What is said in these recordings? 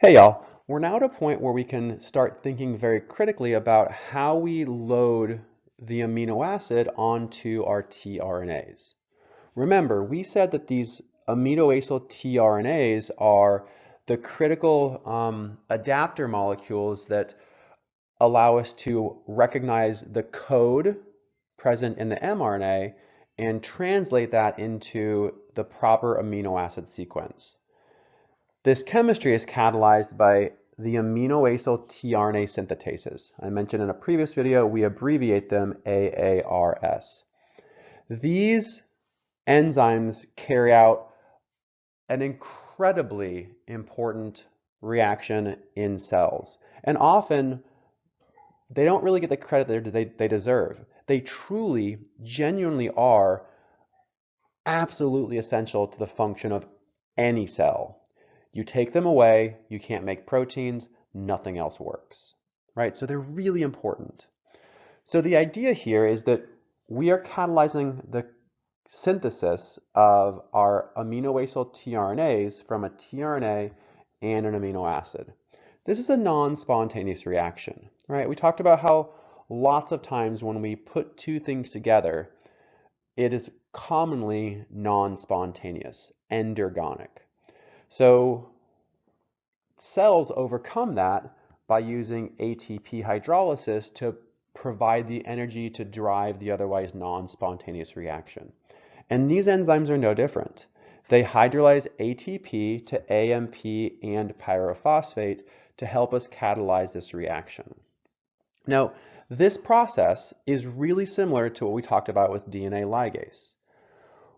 Hey y'all, we're now at a point where we can start thinking very critically about how we load the amino acid onto our tRNAs. Remember, we said that these aminoacyl tRNAs are the critical adapter molecules that allow us to recognize the code present in the mRNA and translate that into the proper amino acid sequence. This chemistry is catalyzed by the aminoacyl tRNA synthetases. I mentioned in a previous video, we abbreviate them AARS. These enzymes carry out an incredibly important reaction in cells. And often, they don't really get the credit they deserve. They truly, genuinely are absolutely essential to the function of any cell. You take them away, you can't make proteins, nothing else works, right? So they're really important. So the idea here is that we are catalyzing the synthesis of our aminoacyl tRNAs from a tRNA and an amino acid. This is a non-spontaneous reaction, right? We talked about how lots of times when we put two things together, it is commonly non-spontaneous, endergonic. So cells overcome that by using ATP hydrolysis to provide the energy to drive the otherwise non-spontaneous reaction. And these enzymes are no different. They hydrolyze ATP to AMP and pyrophosphate to help us catalyze this reaction. Now, this process is really similar to what we talked about with DNA ligase.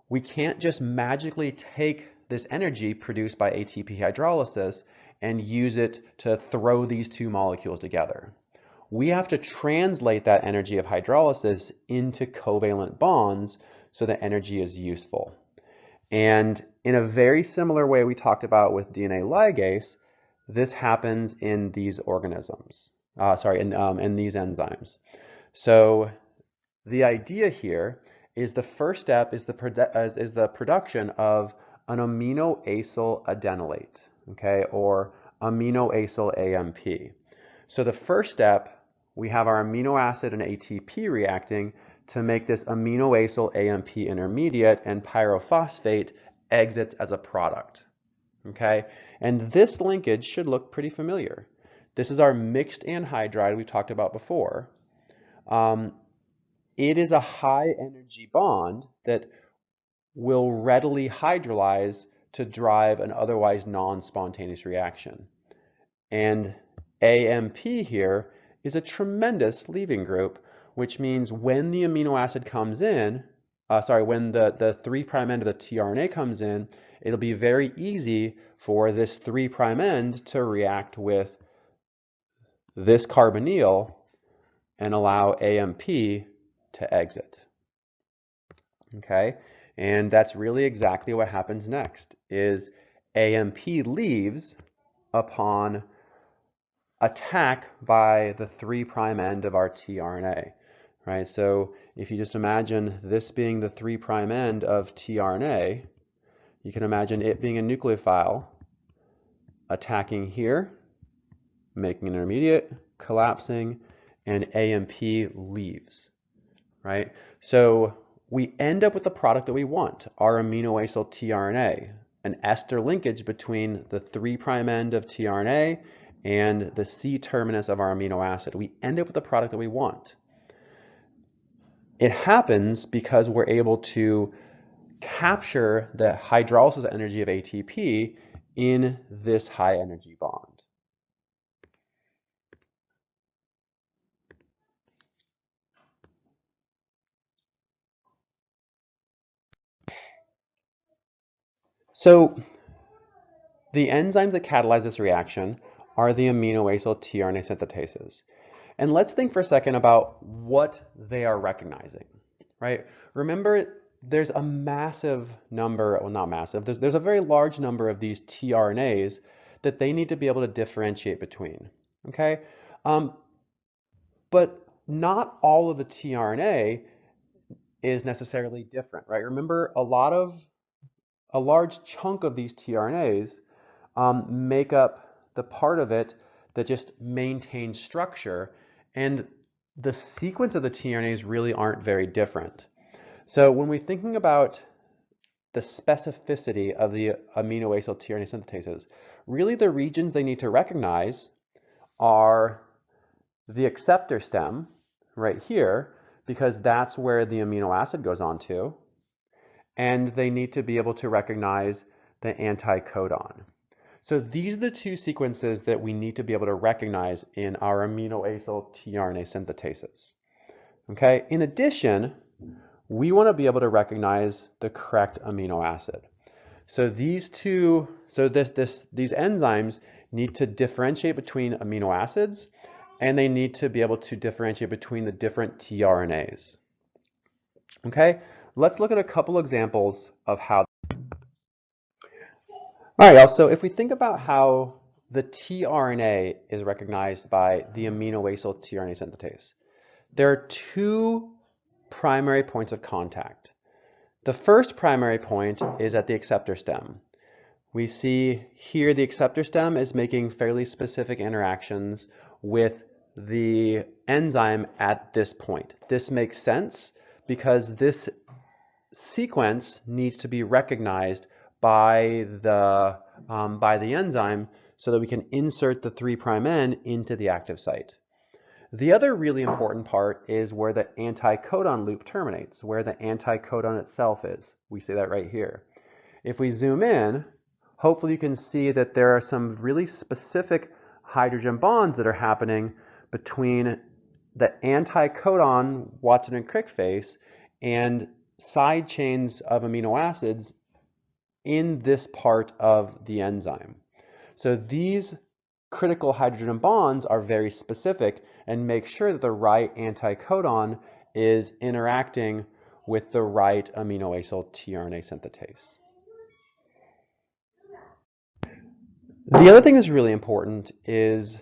We can't just magically take this energy produced by ATP hydrolysis and use it to throw these two molecules together. We have to translate that energy of hydrolysis into covalent bonds so that energy is useful. And in a very similar way we talked about with DNA ligase, this happens in these organisms, in these enzymes. So the idea here is the first step is the production of an aminoacyl adenylate, okay, or aminoacyl AMP. So the first step, we have our amino acid and ATP reacting to make this aminoacyl AMP intermediate, and pyrophosphate exits as a product, okay? And this linkage should look pretty familiar. This is our mixed anhydride we talked about before. It is a high energy bond that will readily hydrolyze to drive an otherwise non-spontaneous reaction. And AMP here is a tremendous leaving group, which means when the amino acid comes in, when the 3' end of the tRNA comes in, it'll be very easy for this 3' end to react with this carbonyl and allow AMP to exit. Okay, and that's really exactly what happens next, is AMP leaves upon attack by the 3' end of our tRNA, right? So if you just imagine this being the 3' end of tRNA, you can imagine it being a nucleophile attacking here, making an intermediate, collapsing, and AMP leaves, right? So we end up with the product that we want, our aminoacyl tRNA, an ester linkage between the 3' end of tRNA and the C terminus of our amino acid. We end up with the product that we want. It happens because we're able to capture the hydrolysis energy of ATP in this high energy bond. So the enzymes that catalyze this reaction are the aminoacyl tRNA synthetases. And let's think for a second about what they are recognizing, right? Remember, there's a massive number, well, not massive, there's a very large number of these tRNAs that they need to be able to differentiate between, okay? But not all of the tRNA is necessarily different, right? Remember, a large chunk of these tRNAs make up the part of it that just maintains structure, and the sequence of the tRNAs really aren't very different. So when we're thinking about the specificity of the amino acyl tRNA synthetases, really the regions they need to recognize are the acceptor stem right here, because that's where the amino acid goes on to, and they need to be able to recognize the anticodon. So these are the two sequences that we need to be able to recognize in our amino acyl tRNA synthetases. Okay, in addition, we want to be able to recognize the correct amino acid. So these enzymes need to differentiate between amino acids, and they need to be able to differentiate between the different tRNAs. Okay, let's look at a couple examples of how. All right, y'all, so if we think about how the tRNA is recognized by the amino acyl tRNA synthetase, there are two primary points of contact. The first primary point is at the acceptor stem. We see here the acceptor stem is making fairly specific interactions with the enzyme at this point. This makes sense because this sequence needs to be recognized by the enzyme so that we can insert the 3' N into the active site. The other really important part is where the anticodon loop terminates, where the anticodon itself is. We see that right here. If we zoom in, hopefully you can see that there are some really specific hydrogen bonds that are happening between the anticodon Watson and Crick face and side chains of amino acids in this part of the enzyme. So these critical hydrogen bonds are very specific and make sure that the right anticodon is interacting with the right amino acyl tRNA synthetase. The other thing that's really important is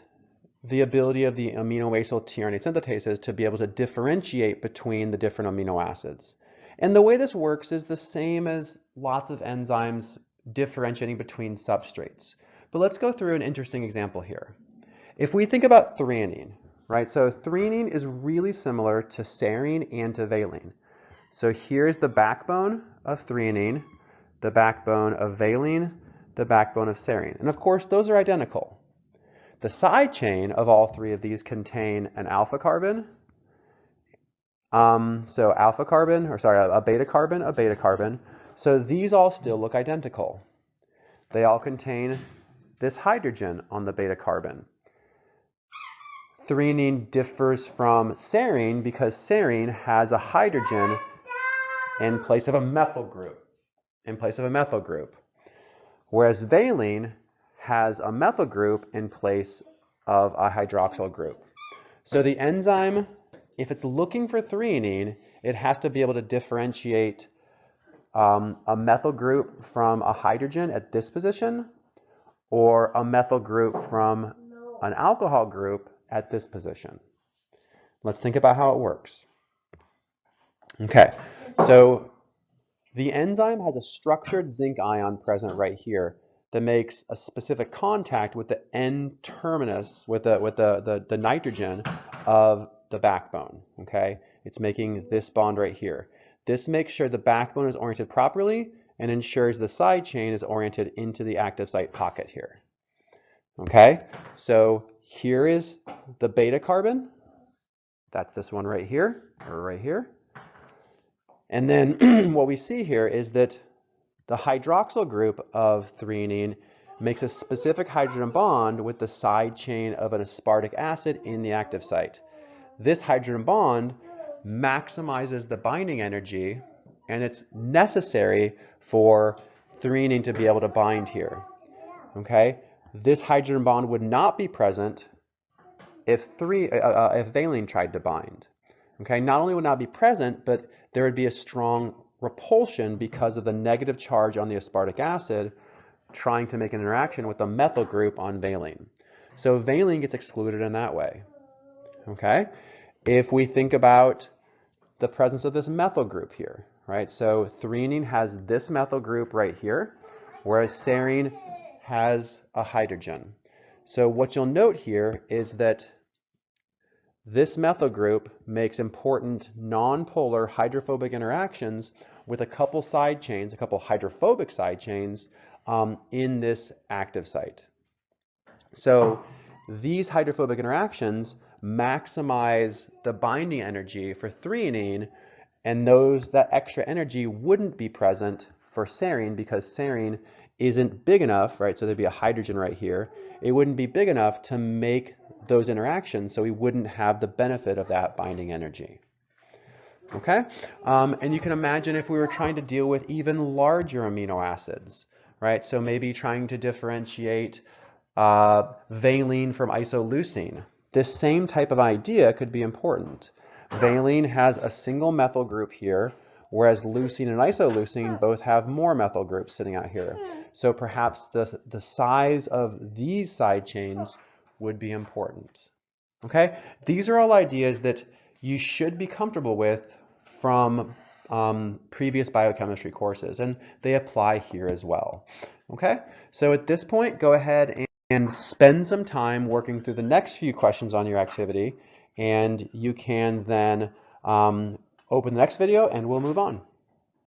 the ability of the amino acyl tRNA synthetases to be able to differentiate between the different amino acids. And the way this works is the same as lots of enzymes differentiating between substrates. But let's go through an interesting example here. If we think about threonine, right? So threonine is really similar to serine and to valine. So here's the backbone of threonine, the backbone of valine, the backbone of serine. And of course, those are identical. The side chain of all three of these contain an alpha carbon, a beta carbon. So these all still look identical. They all contain this hydrogen on the beta carbon. Threonine differs from serine because serine has a hydrogen in place of a methyl group. Whereas valine has a methyl group in place of a hydroxyl group. So the enzyme, if it's looking for threonine, it has to be able to differentiate a methyl group from a hydrogen at this position, or a methyl group from an alcohol group at this position. Let's think about how it works. Okay, so the enzyme has a structured zinc ion present right here that makes a specific contact with the N-terminus, with the nitrogen of the backbone, okay? It's making this bond right here. This makes sure the backbone is oriented properly and ensures the side chain is oriented into the active site pocket here. Okay, so here is the beta carbon. That's this one right here, or right here. And then what we see here is that the hydroxyl group of threonine makes a specific hydrogen bond with the side chain of an aspartic acid in the active site. This hydrogen bond maximizes the binding energy, and it's necessary for threonine to be able to bind here. Okay, this hydrogen bond would not be present if valine tried to bind. Okay, not only would not be present, but there would be a strong repulsion because of the negative charge on the aspartic acid trying to make an interaction with the methyl group on valine. So valine gets excluded in that way. Okay, if we think about the presence of this methyl group here, right? So threonine has this methyl group right here, whereas serine has a hydrogen. So what you'll note here is that this methyl group makes important nonpolar hydrophobic interactions with a couple side chains, a couple hydrophobic side chains in this active site. So these hydrophobic interactions maximize the binding energy for threonine, and that extra energy wouldn't be present for serine because serine isn't big enough, right? So there'd be a hydrogen right here. It wouldn't be big enough to make those interactions, so we wouldn't have the benefit of that binding energy. Okay? And you can imagine if we were trying to deal with even larger amino acids, right? So maybe trying to differentiate valine from isoleucine. This same type of idea could be important. Valine has a single methyl group here, whereas leucine and isoleucine both have more methyl groups sitting out here. So perhaps the size of these side chains would be important. Okay? These are all ideas that you should be comfortable with from previous biochemistry courses, and they apply here as well. Okay? So at this point, go ahead and spend some time working through the next few questions on your activity, and you can then open the next video and we'll move on.